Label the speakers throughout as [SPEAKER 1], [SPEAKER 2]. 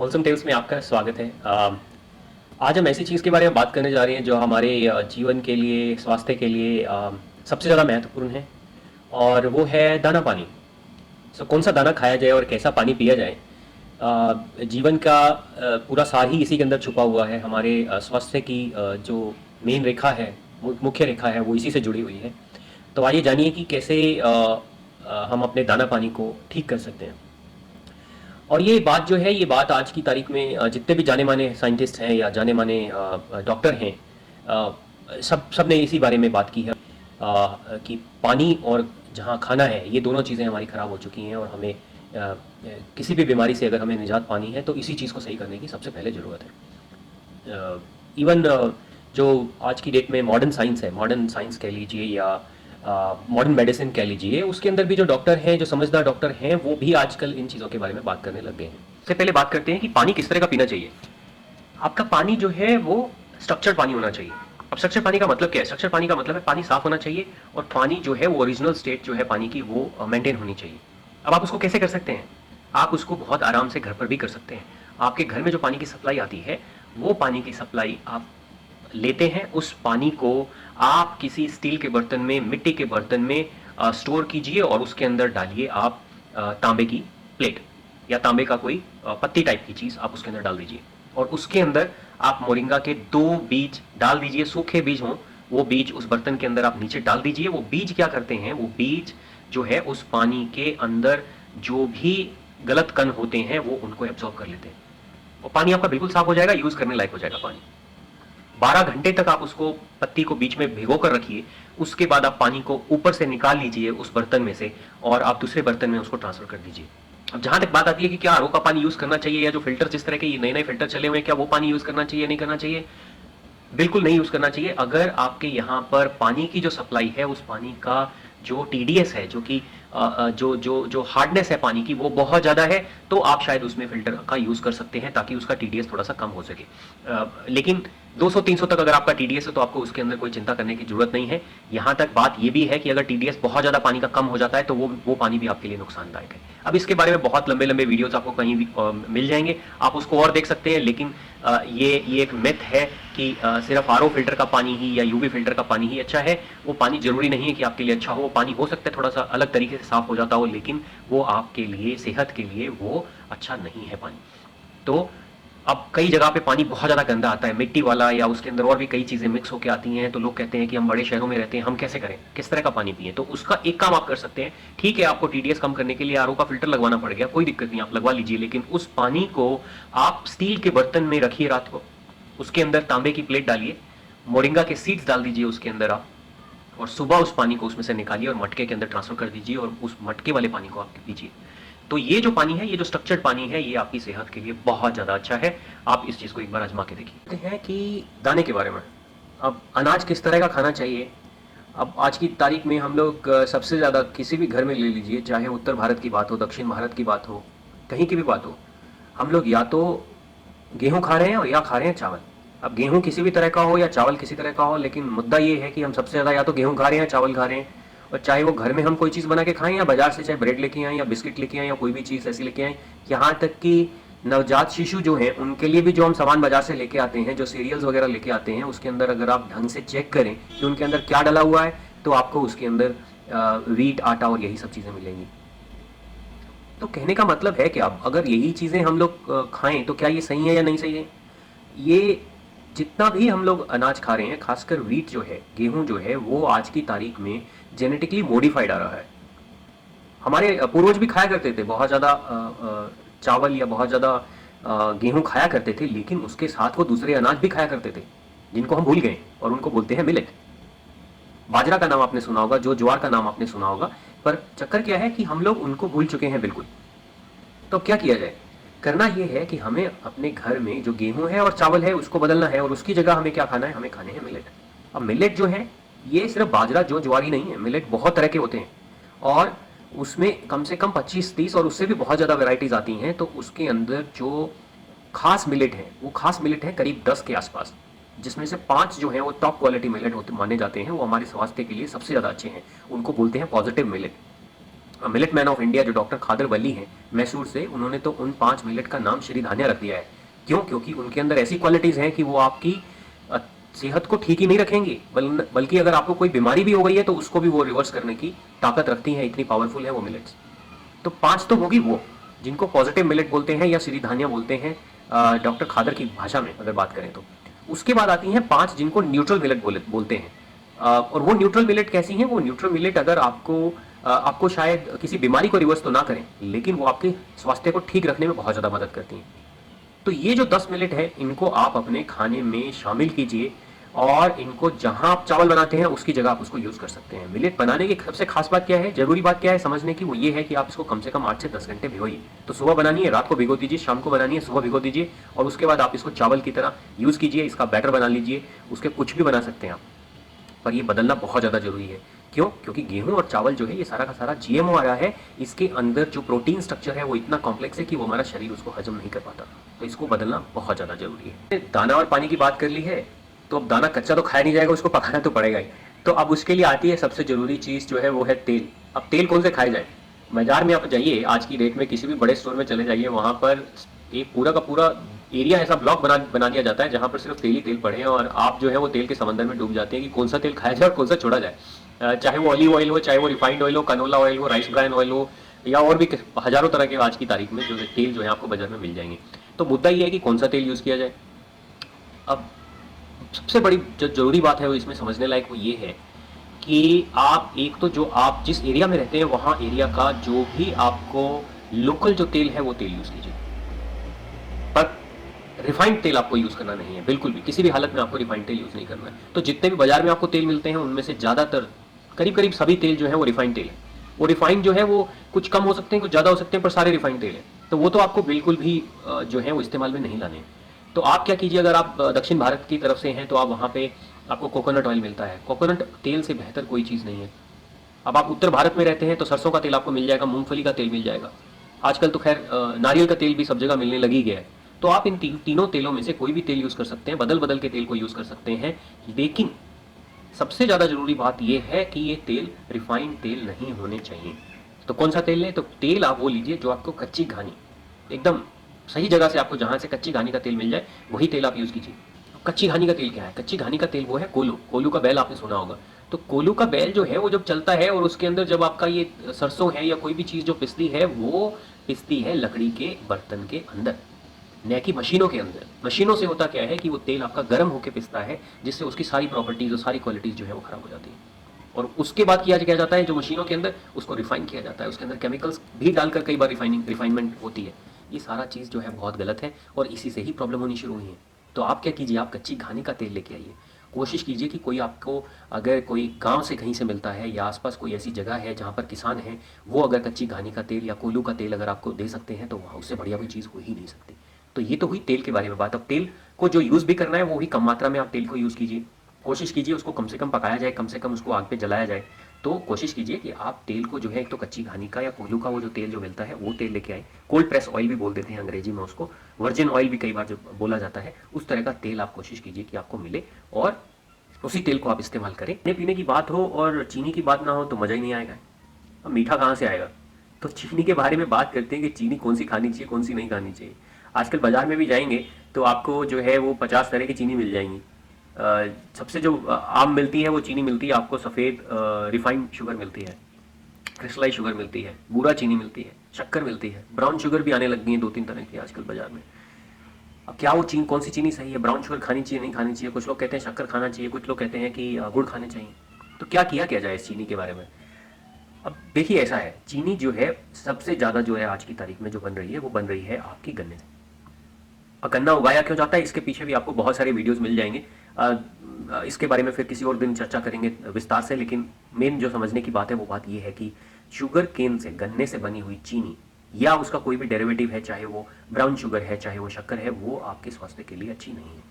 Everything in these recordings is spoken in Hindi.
[SPEAKER 1] होलसम टेल्स में आपका स्वागत है। आज हम ऐसी चीज़ के बारे में बात करने जा रहे हैं जो हमारे जीवन के लिए, स्वास्थ्य के लिए सबसे ज़्यादा महत्वपूर्ण है, और वो है दाना पानी। कौन सा दाना खाया जाए और कैसा पानी पिया जाए। जीवन का पूरा सार ही इसी के अंदर छुपा हुआ है। हमारे स्वास्थ्य की जो मेन रेखा है, मुख्य रेखा है, वो इसी से जुड़ी हुई है। तो आइए जानिए कि कैसे हम अपने दाना पानी को ठीक कर सकते हैं। और ये बात जो है, ये बात आज की तारीख में जितने भी जाने माने साइंटिस्ट हैं या जाने माने डॉक्टर हैं, सब ने इसी बारे में बात की है कि पानी और जहाँ खाना है, ये दोनों चीज़ें हमारी ख़राब हो चुकी हैं, और हमें किसी भी बीमारी से अगर हमें निजात पानी है तो इसी चीज़ को सही करने की सबसे पहले ज़रूरत है। इवन जो आज की डेट में मॉडर्न साइंस है, मॉडर्न साइंस कह लीजिए या मॉडर्न मेडिसिन कह लीजिए, उसके अंदर भी जो डॉक्टर हैं, जो समझदार डॉक्टर हैं, वो भी आजकल इन चीज़ों के बारे में बात करने लग गए हैं। सबसे पहले बात करते हैं कि पानी किस तरह का पीना चाहिए। आपका पानी जो है वो स्ट्रक्चर्ड पानी होना चाहिए। अब स्ट्रक्चर्ड पानी का मतलब क्या है? स्ट्रक्चर्ड पानी का मतलब है पानी साफ होना चाहिए, और पानी जो है वो ओरिजिनल स्टेट जो है पानी की वो मेंटेन होनी चाहिए। अब आप उसको कैसे कर सकते हैं? आप उसको बहुत आराम से घर पर भी कर सकते हैं। आपके घर में जो पानी की सप्लाई आती है, वो पानी की सप्लाई आप लेते हैं, उस पानी को आप किसी स्टील के बर्तन में, मिट्टी के बर्तन में स्टोर कीजिए, और उसके अंदर डालिए आप तांबे की प्लेट या तांबे का कोई पत्ती टाइप की चीज़ आप उसके अंदर डाल दीजिए, और उसके अंदर आप मोरिंगा के 2 बीज डाल दीजिए। सूखे बीज हों, वो बीज उस बर्तन के अंदर आप नीचे डाल दीजिए। वो बीज क्या करते हैं? वो बीज जो है उस पानी के अंदर जो भी गलत कण होते हैं वो उनको एब्जॉर्ब कर लेते हैं, और पानी आपका बिल्कुल साफ हो जाएगा, यूज करने लायक हो जाएगा पानी। 12 घंटे तक आप उसको, पत्ती को बीच में भिगो कर रखिए। उसके बाद आप पानी को ऊपर से निकाल लीजिए उस बर्तन में से, और आप दूसरे बर्तन में उसको ट्रांसफर कर दीजिए। अब जहां तक बात आती है कि क्या आरओ का पानी यूज करना चाहिए, या जो फिल्टर, जिस तरह के ये नए नए फिल्टर चले हुए हैं, क्या वो पानी यूज करना चाहिए, नहीं करना चाहिए? बिल्कुल नहीं यूज करना चाहिए। अगर आपके यहाँ पर पानी की जो सप्लाई है, उस पानी का जो टीडीएस है, जो कि जो जो जो हार्डनेस है पानी की, वो बहुत ज़्यादा है, तो आप शायद उसमें फिल्टर का यूज़ कर सकते हैं ताकि उसका टीडीएस थोड़ा सा कम हो सके। लेकिन 200-300 तक अगर आपका टीडीएस है तो आपको उसके अंदर कोई चिंता करने की जरूरत नहीं है। यहाँ तक बात ये भी है कि अगर टीडीएस बहुत ज़्यादा पानी का कम हो जाता है तो वो पानी भी आपके लिए नुकसानदायक है। अब इसके बारे में बहुत लंबे लंबे वीडियोस आपको कहीं भी मिल जाएंगे, आप उसको और देख सकते हैं। लेकिन ये एक मिथ है कि सिर्फ आरओ फिल्टर का पानी ही या यूवी फिल्टर का पानी ही अच्छा है। वो पानी जरूरी नहीं है कि आपके लिए अच्छा हो। वो पानी हो सकता है थोड़ा सा अलग तरीके से साफ हो जाता हो, लेकिन वो आपके लिए, सेहत के लिए वो अच्छा नहीं है पानी। तो अब कई जगह पे पानी बहुत ज़्यादा गंदा आता है, मिट्टी वाला, या उसके अंदर और भी कई चीज़ें मिक्स होकर आती हैं। तो लोग कहते हैं कि हम बड़े शहरों में रहते हैं, हम कैसे करें, किस तरह का पानी पिए? तो उसका एक काम आप कर सकते हैं। ठीक है, आपको टीडीएस कम करने के लिए आरओ का फिल्टर लगवाना पड़ गया, कोई दिक्कत नहीं, आप लगवा लीजिए। लेकिन उस पानी को आप स्टील के बर्तन में रखिए रात को, उसके अंदर तांबे की प्लेट डालिए, मोरिंगा के सीड्स डाल दीजिए उसके अंदर आप, और सुबह उस पानी को उसमें से निकालिए और मटके के अंदर ट्रांसफर कर दीजिए, और उस मटके वाले पानी को आप पीजिए। तो ये जो पानी है, ये जो स्ट्रक्चर्ड पानी है, ये आपकी सेहत के लिए बहुत ज़्यादा अच्छा है। आप इस चीज़ को एक बार आजमा के देखिए। हैं कि दाने के बारे में, अब अनाज किस तरह का खाना चाहिए। अब आज की तारीख में हम लोग सबसे ज़्यादा किसी भी घर में ले लीजिए, चाहे उत्तर भारत की बात हो, दक्षिण भारत की बात हो, कहीं की भी बात हो, हम लोग या तो गेहूं खा रहे हैं और या खा रहे हैं चावल। अब गेहूं किसी भी तरह का हो या चावल किसी तरह का हो, लेकिन मुद्दा ये है कि हम सबसे ज़्यादा या तो गेहूं खा रहे हैं, चावल खा रहे हैं। और चाहे वो घर में हम कोई चीज़ बना के खाएं, या बाजार से चाहे ब्रेड लेके आएँ या बिस्किट लेके आएँ या कोई भी चीज़ ऐसी लेके आएँ, यहाँ तक कि नवजात शिशु जो हैं उनके लिए भी जो हम सामान बाजार से लेके आते हैं, जो सीरियल्स वगैरह लेके आते हैं, उसके अंदर अगर आप ढंग से चेक करें कि उनके अंदर क्या डला हुआ है, तो आपको उसके अंदर वीट, आटा और यही सब चीज़ें मिलेंगी। तो कहने का मतलब है कि अब अगर यही चीज़ें हम लोग खाएं तो क्या ये सही है या नहीं सही है? ये जितना भी हम लोग अनाज खा रहे हैं, खासकर वीट जो है, गेहूं जो है, वो आज की तारीख में जेनेटिकली मॉडिफाइड आ रहा है। हमारे पूर्वज भी खाया करते थे बहुत ज़्यादा चावल या बहुत ज़्यादा गेहूं खाया करते थे, लेकिन उसके साथ वो दूसरे अनाज भी खाया करते थे जिनको हम भूल गए, और उनको बोलते हैं मिलेट। बाजरा का नाम आपने सुना होगा, जो ज्वार का नाम आपने सुना होगा, पर चक्कर क्या है कि हम लोग उनको भूल चुके हैं बिल्कुल। तो क्या किया जाए? करना यह है कि हमें अपने घर में जो गेहूं है और चावल है उसको बदलना है, और उसकी जगह हमें क्या खाना है? हमें खाने हैं मिलेट। अब मिलेट जो है, ये सिर्फ बाजरा, जो ज्वारी नहीं है। मिलेट बहुत तरह के होते हैं, और उसमें कम से कम 25-30 और उससे भी बहुत ज़्यादा वेराइटीज़ आती हैं। तो उसके अंदर जो खास मिलेट है, वो खास मिलेट है करीब 10 के आसपास, जिसमें से 5 जो हैं वो टॉप क्वालिटी मिलेट होते माने जाते हैं। वो हमारे स्वास्थ्य के लिए सबसे ज़्यादा अच्छे हैं, उनको बोलते हैं positive millet. Millet man of India जो डॉक्टर खादर वली हैं मैसूर से, उन्होंने तो उन 5 मिलेट का नाम श्री धान्या रख दिया है। क्यों? क्योंकि उनके अंदर ऐसी क्वालिटीज़ हैं कि वो आपकी अ, सेहत को ठीक ही नहीं रखेंगी, बल्कि अगर आपको कोई बीमारी भी हो गई है तो उसको भी वो रिवर्स करने की ताकत रखती हैं, इतनी पावरफुल है वो मिलेट्स। तो 5 तो होगी वो, जिनको पॉजिटिव मिलेट बोलते हैं या श्री धान्या बोलते हैं डॉक्टर खादर की भाषा में अगर बात करें तो। उसके बाद आती हैं 5 जिनको न्यूट्रल मिलेट बोलते हैं। और वो न्यूट्रल मिलेट कैसी हैं? वो न्यूट्रल मिलेट अगर आपको शायद किसी बीमारी को रिवर्स तो ना करें, लेकिन वो आपके स्वास्थ्य को ठीक रखने में बहुत ज़्यादा मदद करती हैं। तो ये जो 10 मिनट है इनको आप अपने खाने में शामिल कीजिए, और इनको जहां आप चावल बनाते हैं उसकी जगह आप उसको यूज कर सकते हैं। मिलेट बनाने की सबसे खास बात क्या है, जरूरी बात क्या है समझने की, वो ये है कि आप इसको कम से कम 8 से 10 घंटे भिगोइए। तो सुबह बनानी है रात को भिगो दीजिए, शाम को बनानी है सुबह भिगो दीजिए, और उसके बाद आप इसको चावल की तरह यूज कीजिए, इसका बैटर बना लीजिए, उसके कुछ भी बना सकते हैं आप। पर ये बदलना बहुत ज़्यादा जरूरी है। क्यों? क्योंकि गेहूं और चावल जो है ये सारा का सारा जीएमओ आया है। इसके अंदर जो प्रोटीन स्ट्रक्चर है वो इतना कॉम्प्लेक्स है कि वो हमारा शरीर उसको हजम नहीं कर पाता। तो इसको बदलना बहुत ज़्यादा जरूरी है। दाना और पानी की बात कर ली है, तो अब दाना कच्चा तो खाया नहीं जाएगा, उसको पकाना तो पड़ेगा ही। तो अब उसके लिए आती है सबसे जरूरी चीज़ जो है वो है तेल। अब तेल कौन से खाए जाए? बाजार में आप जाइए, आज की डेट में किसी भी बड़े स्टोर में चले जाइए, वहाँ पर एक पूरा का पूरा एरिया ऐसा ब्लॉक बना दिया जाता है जहाँ पर सिर्फ तेल ही तेल पड़े हैं, और आप जो है वो तेल के समंदर में डूब जाते हैं कि कौन सा तेल खाया जाए और कौन सा छोड़ा जाए। चाहे वो ऑलिव ऑयल हो, चाहे वो रिफाइंड ऑयल हो, कनोला ऑयल हो, राइस ब्रान ऑयल हो, या और भी हजारों तरह के आज की तारीख में जो तेल जो है आपको बाजार में मिल जाएंगे। तो मुद्दा ये है कि कौन सा तेल यूज़ किया जाए। अब सबसे बड़ी जो जरूरी बात है वो इसमें समझने लायक वो ये है कि आप एक तो जो आप जिस एरिया में रहते हैं वहाँ एरिया का जो भी आपको लोकल जो तेल है वो तेल यूज़ कीजिए। पर रिफाइंड तेल आपको यूज़ करना नहीं है, बिल्कुल भी किसी भी हालत में आपको रिफाइंड तेल यूज़ नहीं करना है। तो जितने भी बाजार में आपको तेल मिलते हैं उनमें से ज़्यादातर करीब करीब सभी तेल जो है वो रिफाइंड तेल है। वो रिफाइंड जो है वो कुछ कम हो सकते हैं, कुछ ज़्यादा हो सकते हैं, पर सारे रिफाइंड तेल है। तो वो तो आपको बिल्कुल भी जो है वो इस्तेमाल में नहीं लाने हैं। तो आप क्या कीजिए, अगर आप दक्षिण भारत की तरफ से हैं तो आप वहाँ पे आपको कोकोनट ऑयल मिलता है। कोकोनट तेल से बेहतर कोई चीज़ नहीं है। अब आप उत्तर भारत में रहते हैं तो सरसों का तेल आपको मिल जाएगा, मूंगफली का तेल मिल जाएगा। आजकल तो खैर नारियल का तेल भी सब जगह मिलने लगी गया है। तो आप इन तीनों तेलों में से कोई भी तेल यूज़ कर सकते हैं, बदल बदल के तेल को यूज़ कर सकते हैं। लेकिन सबसे ज़्यादा जरूरी बात यह है कि ये तेल रिफाइंड तेल नहीं होने चाहिए। तो कौन सा तेल लें? तो तेल आप वो लीजिए जो आपको कच्ची घानी एकदम सही जगह से, आपको जहाँ से कच्ची घानी का तेल मिल जाए वही तेल आप यूज़ कीजिए। कच्ची घानी का तेल क्या है? कच्ची घानी का तेल वो है कोलू। कोलू का बैल आपने सुना होगा। तो कोलू का बैल जो है वो जब चलता है और उसके अंदर जब आपका ये सरसों है या कोई भी चीज़ जो पिसती है वो पिसती है लकड़ी के बर्तन के अंदर, न कि मशीनों के अंदर। मशीनों से होता क्या है कि वो तेल आपका गर्म होकर पिसता है, जिससे उसकी सारी प्रॉपर्टीज और सारी क्वालिटीज जो है वो खराब हो जाती है। और उसके बाद किया जाता है जो मशीनों के अंदर, उसको रिफाइन किया जाता है, उसके अंदर केमिकल्स भी डालकर कई बार रिफाइनमेंट होती है। ये सारा चीज़ जो है बहुत गलत है और इसी से ही प्रॉब्लम होनी शुरू हुई है। तो आप क्या कीजिए, आप कच्ची घानी का तेल लेके आइए। कोशिश कीजिए कि कोई आपको अगर कोई गांव से कहीं से मिलता है या आसपास कोई ऐसी जगह है जहां पर किसान हैं, वो अगर कच्ची घानी का तेल या कोलू का तेल अगर आपको दे सकते हैं तो वहाँ उससे बढ़िया कोई चीज़ हो ही नहीं सकती। तो ये तो हुई तेल के बारे में बात। अब तेल को जो यूज़ भी करना है वो भी कम मात्रा में आप तेल को यूज़ कीजिए। कोशिश कीजिए उसको कम से कम पकाया जाए, कम से कम उसको आग पे जलाया जाए। तो कोशिश कीजिए कि आप तेल को जो है, एक तो कच्ची घानी का या कोयलू का वो जो तेल जो मिलता है वो तेल लेके आए। कोल्ड प्रेस ऑयल भी बोल देते हैं अंग्रेजी में उसको, वर्जिन ऑयल भी कई बार जो बोला जाता है, उस तरह का तेल आप कोशिश कीजिए कि आपको मिले और उसी तेल को आप इस्तेमाल करें। खाने पीने की बात हो और चीनी की बात ना हो तो मज़ा ही नहीं आएगा। अब मीठा कहाँ से आएगा? तो चीनी के बारे में बात करते हैं कि चीनी कौन सी खानी चाहिए, कौन सी नहीं खानी चाहिए। आजकल बाजार में भी जाएंगे तो आपको जो है वो 50 तरह की चीनी मिल जाएंगी। सबसे जो आम मिलती है वो चीनी मिलती है आपको, सफ़ेद रिफाइंड शुगर मिलती है, क्रिस्टलाइज शुगर मिलती है, बूरा चीनी मिलती है, शक्कर मिलती है, ब्राउन शुगर भी आने लग गई है 2-3 तरह की आजकल बाजार में। अब क्या वो कौन सी चीनी सही है? ब्राउन शुगर खानी चाहिए, नहीं खानी चाहिए? कुछ लोग कहते हैं शक्कर खाना चाहिए, कुछ लोग कहते हैं कि गुड़ खाने चाहिए। तो क्या जाए इस चीनी के बारे में? अब देखिए ऐसा है, चीनी जो है सबसे ज़्यादा जो है आज की तारीख में जो बन रही है वो बन रही है आपकी गन्ने से। और गन्ना उगाया क्यों जाता है इसके पीछे भी आपको बहुत सारे वीडियोस मिल जाएंगे। इसके बारे में फिर किसी और दिन चर्चा करेंगे विस्तार से। लेकिन मेन जो समझने की बात है वो बात ये है कि शुगर केन से, गन्ने से बनी हुई चीनी या उसका कोई भी डेरिवेटिव है, चाहे वो ब्राउन शुगर है चाहे वो शक्कर है, वो आपके स्वास्थ्य के लिए अच्छी नहीं है।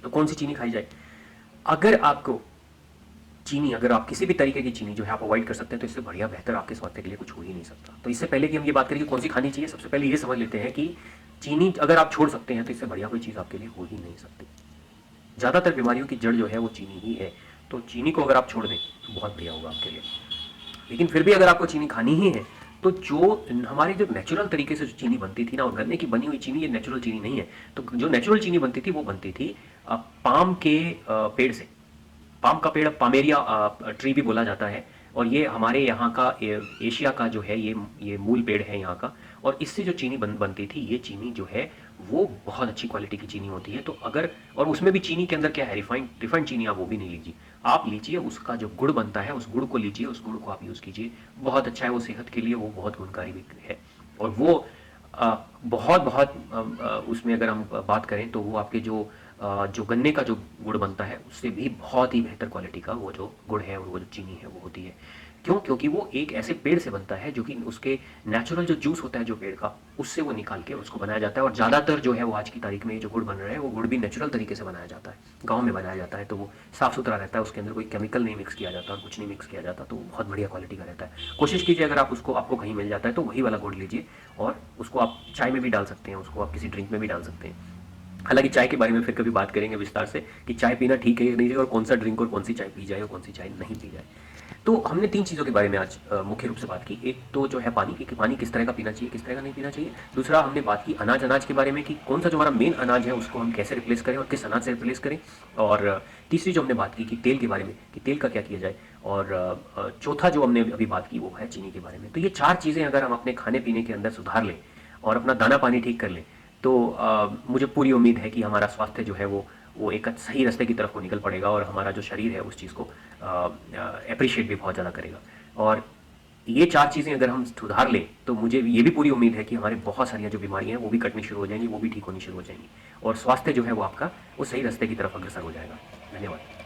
[SPEAKER 1] तो कौन सी चीनी खाई जाए? अगर आपको चीनी, अगर आप किसी भी तरीके की चीनी जो है आप अवॉइड कर सकते हैं तो इससे बढ़िया बेहतर आपके स्वास्थ्य के लिए कुछ हो ही नहीं सकता। तो इससे पहले कि हम ये बात करें कि कौन सी खानी चाहिए, सबसे पहले ये समझ लेते हैं कि चीनी अगर आप छोड़ सकते हैं तो इससे बढ़िया कोई चीज़ आपके लिए हो ही नहीं सकती। ज़्यादातर बीमारियों की जड़ जो है वो चीनी ही है। तो चीनी को अगर आप छोड़ दें तो बहुत बढ़िया होगा आपके लिए। लेकिन फिर भी अगर आपको चीनी खानी ही है तो जो हमारे जो नेचुरल तरीके से जो चीनी बनती थी ना, और गन्ने की बनी हुई चीनी ये नेचुरल चीनी नहीं है। तो जो नेचुरल चीनी बनती थी वो बनती थी पाम के पेड़ से। पाम का पेड़ पामेरिया ट्री भी बोला जाता है, और ये हमारे यहाँ का एशिया का जो है ये मूल पेड़ है यहाँ का। और इससे जो चीनी बनती थी, ये चीनी जो है वो बहुत अच्छी क्वालिटी की चीनी होती है। तो अगर, और उसमें भी चीनी के अंदर क्या है, रिफाइंड चीनी आप वो भी नहीं लीजिए, आप लीजिए उसका जो गुड़ बनता है, उस गुड़ को लीजिए, उस गुड़ को आप यूज़ कीजिए, बहुत अच्छा है वो सेहत के लिए, वो बहुत गुणकारी भी है। और वो बहुत बहुत उसमें अगर हम बात करें तो वो आपके जो गन्ने का जो गुड़ बनता है उससे भी बहुत ही बेहतर क्वालिटी का वो जो गुड़ है और वो जो चीनी है वो होती है। क्यों? क्योंकि वो एक ऐसे पेड़ से बनता है जो कि उसके नेचुरल जो जूस होता है जो पेड़ का, उससे वो निकाल के उसको बनाया जाता है। और ज़्यादातर जो है वो आज की तारीख में ये जो गुड़ बन रहा है वो गुड़ भी नेचुरल तरीके से बनाया जाता है, गाँव में बनाया जाता है। तो वो साफ़ सुथरा रहता है, उसके अंदर कोई केमिकल नहीं मिक्स किया जाता, कुछ नहीं मिक्स किया जाता, तो वो बहुत बढ़िया क्वालिटी का रहता है। कोशिश कीजिए अगर आप उसको, आपको कहीं मिल जाता है तो वही वाला गुड़ लीजिए, और उसको आप चाय में भी डाल सकते हैं, उसको आप किसी ड्रिंक में भी डाल सकते हैं। हालांकि चाय के बारे में फिर कभी बात करेंगे विस्तार से कि चाय पीना ठीक है या नहीं, और कौन सा ड्रिंक और कौन सी चाय पी जाए और कौन सी चाय नहीं पी जाए। तो हमने 3 चीज़ों के बारे में आज मुख्य रूप से बात की। एक तो जो है पानी की, कि पानी किस तरह का पीना चाहिए, किस तरह का नहीं पीना चाहिए। दूसरा हमने बात की अनाज के बारे में, कि कौन सा जो हमारा मेन अनाज है उसको हम कैसे रिप्लेस करें और किस अनाज से रिप्लेस करें। और तीसरी जो हमने बात की कि तेल के बारे में, कि तेल का क्या किया जाए। और चौथा जो हमने अभी बात की वो है चीनी के बारे में। तो ये 4 चीज़ें अगर हम अपने खाने पीने के अंदर सुधार लें और अपना दाना पानी ठीक कर लें, तो मुझे पूरी उम्मीद है कि हमारा स्वास्थ्य जो है वो एक सही रास्ते की तरफ को निकल पड़ेगा, और हमारा जो शरीर है उस चीज़ को एप्रिशिएट भी बहुत ज़्यादा करेगा। और ये 4 चीज़ें अगर हम सुधार लें तो मुझे ये भी पूरी उम्मीद है कि हमारे बहुत सारी जो बीमारियाँ हैं वो भी कटनी शुरू हो जाएंगी, वो भी ठीक होनी शुरू हो जाएंगी, और स्वास्थ्य जो है वो आपका वो सही रास्ते की तरफ अग्रसर हो जाएगा। धन्यवाद।